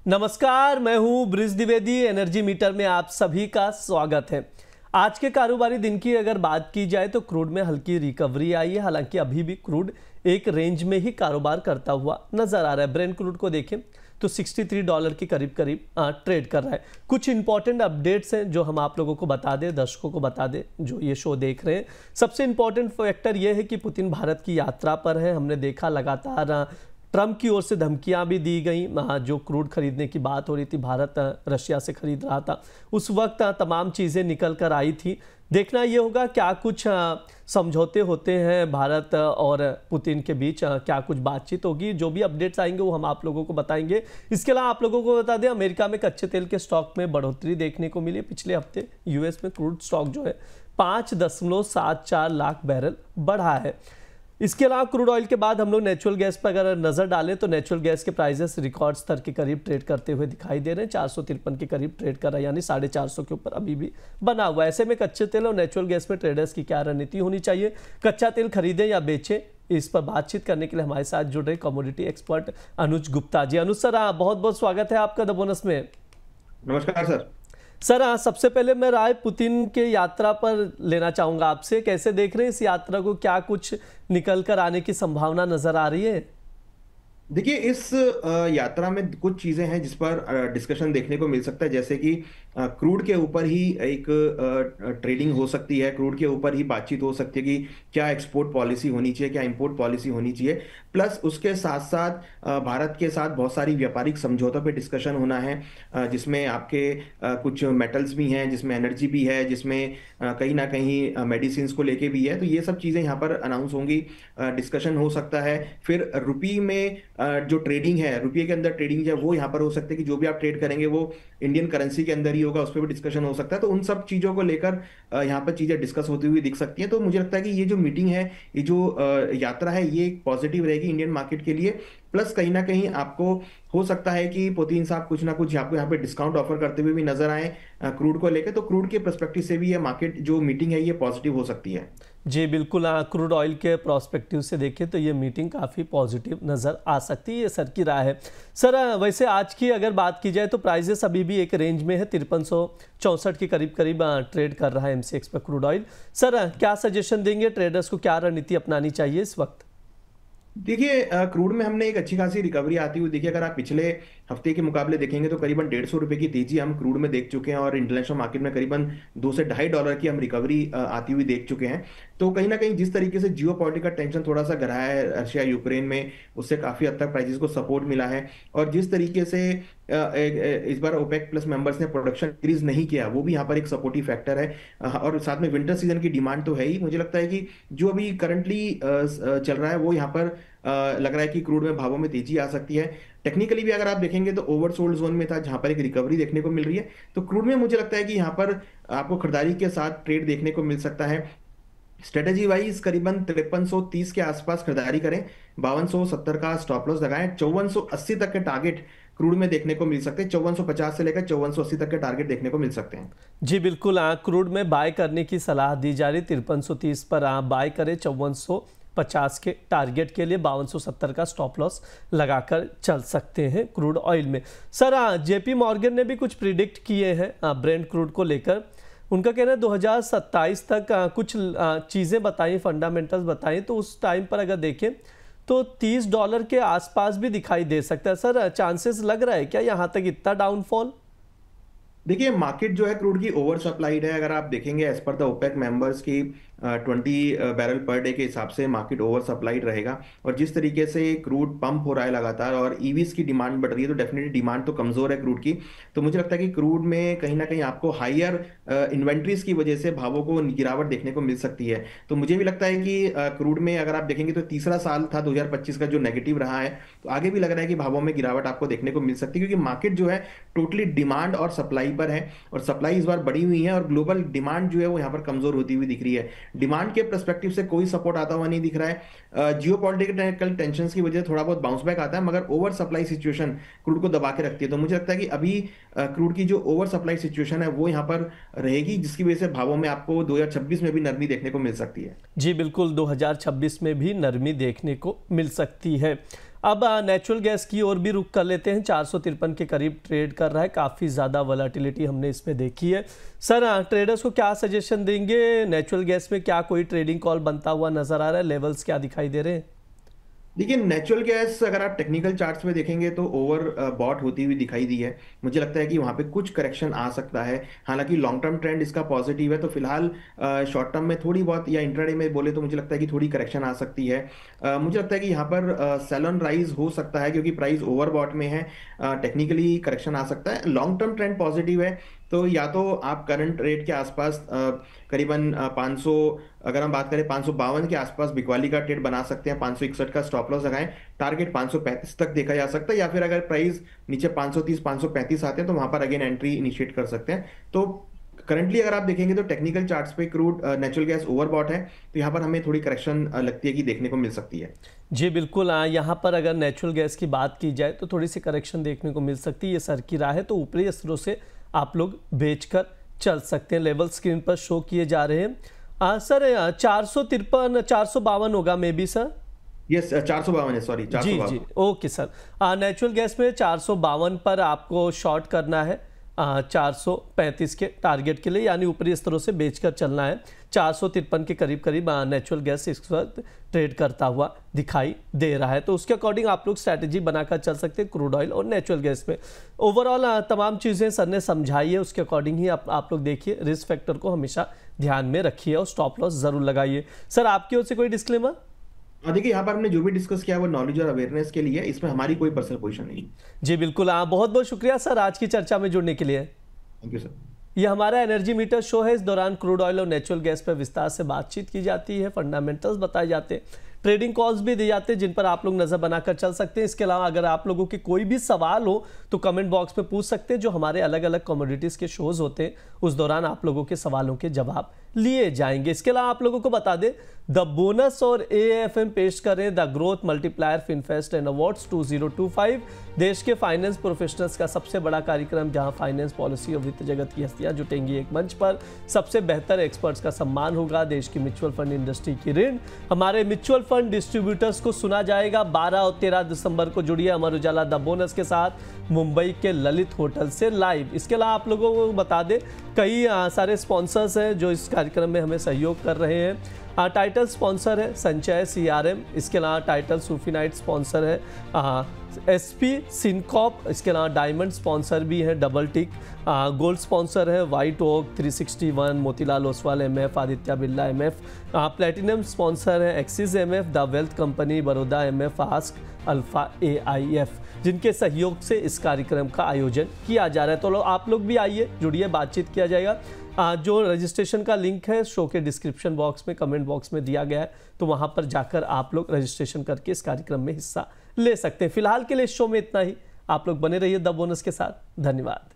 नमस्कार, मैं हूं ब्रिज द्विवेदी। एनर्जी मीटर में आप सभी का स्वागत है। आज के कारोबारी दिन की अगर बात की जाए तो क्रूड में हल्की रिकवरी आई है। हालांकि अभी भी क्रूड एक रेंज में ही कारोबार करता हुआ नजर आ रहा है। ब्रेंट क्रूड को देखें तो $63 के करीब ट्रेड कर रहा है। कुछ इंपॉर्टेंट अपडेट्स हैं जो हम आप लोगों को बता दें, दर्शकों को बता दें जो ये शो देख रहे हैं। सबसे इंपॉर्टेंट फैक्टर ये है कि पुतिन भारत की यात्रा पर है। हमने देखा लगातार ट्रंप की ओर से धमकियां भी दी गई। जो क्रूड खरीदने की बात हो रही थी, भारत रशिया से खरीद रहा था, उस वक्त तमाम चीज़ें निकल कर आई थी। देखना ये होगा क्या कुछ समझौते होते हैं भारत और पुतिन के बीच, क्या कुछ बातचीत होगी। जो भी अपडेट्स आएंगे वो हम आप लोगों को बताएंगे। इसके अलावा आप लोगों को बता दें, अमेरिका में कच्चे तेल के स्टॉक में बढ़ोतरी देखने को मिली। पिछले हफ्ते यूएस में क्रूड स्टॉक जो है 5.74 लाख बैरल बढ़ा है। इसके अलावा क्रूड ऑयल के बाद हम लोग नेचुरल गैस पर अगर नजर डालें तो नेचुरल गैस के प्राइसेस रिकॉर्ड स्तर के करीब ट्रेड करते हुए दिखाई दे रहे हैं। 453 के करीब ट्रेड कर रहा है, यानी 450 के ऊपर अभी भी बना हुआ है। ऐसे में कच्चे तेल और नेचुरल गैस में ट्रेडर्स की क्या रणनीति होनी चाहिए, कच्चा तेल खरीदें या बेचें, इस पर बातचीत करने के लिए हमारे साथ जुड़ रहे कमोडिटी एक्सपर्ट अनुज गुप्ता जी। अनुज सर, बहुत बहुत स्वागत है आपका द बोनस में। नमस्कार सर। सर, सबसे पहले मैं राय पुतिन के यात्रा पर लेना चाहूंगा आपसे। कैसे देख रहे हैं इस यात्रा को, क्या कुछ निकल कर आने की संभावना नजर आ रही है? देखिए, इस यात्रा में कुछ चीजें हैं जिस पर डिस्कशन देखने को मिल सकता है। जैसे कि क्रूड के ऊपर ही एक ट्रेडिंग हो सकती है, क्रूड के ऊपर ही बातचीत हो सकती है कि क्या एक्सपोर्ट पॉलिसी होनी चाहिए, क्या इंपोर्ट पॉलिसी होनी चाहिए। प्लस उसके साथ साथ भारत के साथ बहुत सारी व्यापारिक समझौतों पे डिस्कशन होना है, जिसमें आपके कुछ मेटल्स भी हैं, जिसमें एनर्जी भी है, जिसमें कहीं ना कहीं मेडिसिन को लेके भी है। तो ये सब चीज़ें यहाँ पर अनाउंस होंगी, डिस्कशन हो सकता है। फिर रुपये में जो ट्रेडिंग है, रुपये के अंदर ट्रेडिंग है, वो यहाँ पर हो सकता है कि जो भी आप ट्रेड करेंगे वो इंडियन करेंसी के अंदर ही होगा, उस पर भी डिस्कशन हो सकता है। तो उन सब चीज़ों को लेकर यहाँ पर चीज़ें डिस्कस होती हुई दिख सकती हैं। तो मुझे लगता है कि ये जो मीटिंग है, ये जो यात्रा है, ये एक पॉजिटिव रहेगी इंडियन मार्केट के लिए। प्लस कहीं ना कहीं आपको हो सकता है कि पुतिन साहब कुछ ना कुछ यहाँ पे डिस्काउंट ऑफर करते हुए भी नजर आए क्रूड को लेकर। तो क्रूड के पर्सपेक्टिव से भी ये मार्केट जो मीटिंग है ये पॉजिटिव हो सकती है। जी बिल्कुल, क्रूड ऑयल के प्रोस्पेक्टिव से देखें तो ये मीटिंग काफ़ी पॉजिटिव नज़र आ सकती है। ये सर की राय है। सर, वैसे आज की अगर बात की जाए तो प्राइसेस अभी भी एक रेंज में है। 5364 के करीब ट्रेड कर रहा है एमसीएक्स पर क्रूड ऑयल। सर, क्या सजेशन देंगे ट्रेडर्स को, क्या रणनीति अपनानी चाहिए इस वक्त? देखिए, क्रूड में हमने एक अच्छी खासी रिकवरी आती हुई देखी। अगर आप पिछले हफ्ते के मुकाबले देखेंगे तो करीबन $150 की तेजी हम क्रूड में देख चुके हैं, और इंटरनेशनल मार्केट में करीबन $2 से $2.5 की हम रिकवरी आती हुई देख चुके हैं। तो कहीं ना कहीं जिस तरीके से जियो पॉलिटिकल टेंशन थोड़ा सा गहरा है रशिया यूक्रेन में, उससे काफी हद तक प्राइसेस को सपोर्ट मिला है। और जिस तरीके से इस बार ओपेक प्लस मेंबर्स ने प्रोडक्शन इंक्रीज नहीं किया, वो भी यहाँ पर एक सपोर्टिव फैक्टर है। और साथ में विंटर सीजन की डिमांड तो है ही। मुझे लगता है कि जो अभी करंटली चल रहा है वो यहाँ पर लग रहा है कि क्रूड में भावों में तेजी आ सकती है। टेक्निकली भी अगर आप देखेंगे तो ओवरसोल्ड जोन में था, जहां पर एक रिकवरी देखने को मिल रही है। तो क्रूड में मुझे लगता है कि यहाँ पर आपको खरीदारी के साथ ट्रेड देखने को मिल सकता है। स्ट्रेटेजी वाइज करीबन 5330 के आसपास खरीदारी करें, 5270 का स्टॉप लॉस लगाएं, 5480 तक के टारगेट क्रूड में देखने को मिल सकते हैं। 5450 से लेकर 5480 तक के टारगेट देखने को मिल सकते हैं। जी बिल्कुल, क्रूड में बाय करने की सलाह दी जा रही। 5330 पर आप बाय करें, 5450 के टारगेट के लिए 5270 का स्टॉप लॉस लगाकर चल सकते हैं क्रूड ऑयल में। सर, जेपी मॉर्गन ने भी कुछ प्रिडिक्ट किए हैं ब्रेंट क्रूड को लेकर। उनका कहना है 2027 तक कुछ चीज़ें बताई, फंडामेंटल्स बताई, तो उस टाइम पर अगर देखें तो $30 के आसपास भी दिखाई दे सकता है। सर, चांसेस लग रहा है क्या यहाँ तक इतना डाउनफॉल? देखिए, मार्केट जो है क्रूड की ओवर सप्लाइड है। अगर आप देखेंगे as per the OPEC members की 20 बैरल पर डे के हिसाब से मार्केट ओवर सप्लाइड रहेगा। और जिस तरीके से क्रूड पंप हो रहा है लगातार और ईवीज की डिमांड बढ़ रही है, तो डेफिनेटली डिमांड तो कमजोर है क्रूड की। तो मुझे लगता है कि क्रूड में कहीं ना कहीं आपको हायर इन्वेंट्रीज की वजह से भावों को गिरावट देखने को मिल सकती है। तो मुझे भी लगता है कि क्रूड में अगर आप देखेंगे तो तीसरा साल था 2025 का जो नेगेटिव रहा है, तो आगे भी लग रहा है कि भावों में गिरावट आपको देखने को मिल सकती है, क्योंकि मार्केट जो है टोटली डिमांड और सप्लाई पर है। और सप्लाई इस बार बढ़ी हुई है और ग्लोबल डिमांड जो है वो यहाँ पर कमजोर होती हुई दिख रही है। डिमांड के पर्सपेक्टिव से कोई सपोर्ट आता हुआ नहीं दिख रहा है। जियो पॉलिटिकल टेंशन की वजह से थोड़ा बहुत बाउंस बैक आता है, मगर ओवर सप्लाई सिचुएशन क्रूड को दबा के रखती है। तो मुझे लगता है कि अभी क्रूड की जो ओवर सप्लाई सिचुएशन है वो यहाँ पर रहेगी, जिसकी वजह से भावों में आपको 2026 में भी नरमी देखने को मिल सकती है। जी बिल्कुल, 2026 में भी नरमी देखने को मिल सकती है। अब नेचुरल गैस की ओर भी रुख कर लेते हैं। 453 के करीब ट्रेड कर रहा है, काफ़ी ज़्यादा वोलेटिलिटी हमने इसमें देखी है। सर ट्रेडर्स को क्या सजेशन देंगे? नेचुरल गैस में क्या कोई ट्रेडिंग कॉल बनता हुआ नजर आ रहा है? लेवल्स क्या दिखाई दे रहे हैं? देखिए, नेचुरल गैस अगर आप टेक्निकल चार्ट्स में देखेंगे तो ओवर बॉट होती हुई दिखाई दी है। मुझे लगता है कि वहां पे कुछ करेक्शन आ सकता है। हालांकि लॉन्ग टर्म ट्रेंड इसका पॉजिटिव है, तो फिलहाल शॉर्ट टर्म में थोड़ी बहुत या इंट्राडे में बोले तो मुझे लगता है कि थोड़ी करेक्शन आ सकती है। मुझे लगता है कि यहाँ पर सेल ऑन राइज हो सकता है क्योंकि प्राइस ओवर बॉट में है। टेक्निकली करेक्शन आ सकता है। लॉन्ग टर्म ट्रेंड पॉजिटिव है, तो या तो आप करंट रेट के आसपास करीबन 500, अगर हम बात करें 552 के आसपास बिकवाली का ट्रेड बना सकते हैं। 561 का स्टॉप लॉस लगाएं। टारगेट 535 तक देखा जा सकता है, या फिर अगर प्राइस नीचे 530 535 आते हैं तो वहां पर अगेन एंट्री इनिशिएट कर सकते हैं। तो करंटली अगर आप देखेंगे तो टेक्निकल चार्ट्स पे क्रूड नेचुरल गैस ओवरबॉट है, तो यहाँ पर हमें थोड़ी करेक्शन लगती है कि देखने को मिल सकती है। जी बिल्कुल, यहाँ पर अगर नेचुरल गैस की बात की जाए तो थोड़ी सी करेक्शन देखने को मिल सकती है। ये सर की राह है, तो ऊपरी स्तरों से आप लोग बेचकर चल सकते हैं। लेवल स्क्रीन पर शो किए जा रहे हैं। सर 453 452 होगा मे बी सर। यस 452 है, सॉरी 452। जी ओके सर। नेचुरल गैस में 452 पर आपको शॉर्ट करना है 435 के टारगेट के लिए, यानी ऊपरी स्तरों से बेचकर चलना है। 453 के करीब करीब नेचुरल गैस इस वक्त ट्रेड करता हुआ दिखाई दे रहा है, तो उसके अकॉर्डिंग आप लोग स्ट्रैटेजी बनाकर चल सकते हैं क्रूड ऑयल और नेचुरल गैस में। ओवरऑल तमाम चीज़ें सर ने समझाई है, उसके अकॉर्डिंग ही आप लोग देखिए। रिस्क फैक्टर को हमेशा ध्यान में रखिए और स्टॉप लॉस जरूर लगाइए। सर आपकी ओर से कोई डिस्क्लेमर? देखिए, यहाँ पर हमने जो भी डिस्कस किया वो नॉलेज और अवेयरनेस के लिए, इसमें हमारी कोई पर्सनल पोजीशन नहीं। जी बिल्कुल, बहुत बहुत शुक्रिया सर आज की चर्चा में जुड़ने के लिए। Thank you sir. ये हमारा एनर्जी मीटर शो है। इस दौरान क्रूड ऑयल और नेचुरल गैस पर विस्तार से बातचीत की जाती है, फंडामेंटल्स बताए जाते हैं, ट्रेडिंग कॉल्स भी दिए जाते हैं जिन पर आप लोग नजर बनाकर चल सकते हैं। इसके अलावा अगर आप लोगों के कोई भी सवाल हो तो कमेंट बॉक्स में पूछ सकते हैं। जो हमारे अलग अलग कमोडिटीज के शोज होते हैं उस दौरान आप लोगों के सवालों के जवाब लिए जाएंगे। इसके अलावा आप लोगों को बता दें, द बोनस और AFM पेश करें the growth multiplier finfest and awards 2025, देश के फाइनेंस प्रोफेशनल्स का सबसे बड़ा कार्यक्रम जहां फाइनेंस पॉलिसी और वित्त जगत की हस्तियां जुटेंगी एक मंच पर। सबसे बेहतर एक्सपर्ट्स का सम्मान होगा। देश की म्यूचुअल फंड इंडस्ट्री की ऋण हमारे म्यूचुअल फंड डिस्ट्रीब्यूटर्स को सुना जाएगा। 12 और 13 दिसंबर को जुड़िए अमर उजाला द बोनस के साथ मुंबई के ललित होटल से लाइव। इसके अलावा आप लोगों को बता दें, कई सारे स्पॉन्सर्स हैं जो इस कार्यक्रम में हमें सहयोग कर रहे हैं। टाइटल स्पॉन्सर है संचय CRM। इसके अलावा टाइटल सूफी नाइट स्पॉन्सर है SP सिनकॉप। इसके अलावा डायमंड स्पॉन्सर भी है डबल टिक। गोल्ड स्पॉन्सर है white oak 361, Motilal Oswal MF, Aditya Birla MF। Platinum sponsor है Axis MF, the wealth company Baroda MF, ask alpha AIF, जिनके सहयोग से इस कार्यक्रम का आयोजन किया जा रहा है। तो आप लोग भी आइए, जुड़िए, बातचीत किया जाएगा। जो रजिस्ट्रेशन का लिंक है शो के डिस्क्रिप्शन बॉक्स में, कमेंट बॉक्स में दिया गया है, तो वहां पर जाकर आप लोग रजिस्ट्रेशन करके इस कार्यक्रम में हिस्सा ले सकते हैं। फिलहाल के लिए इस शो में इतना ही। आप लोग बने रहिए द बोनस के साथ। धन्यवाद।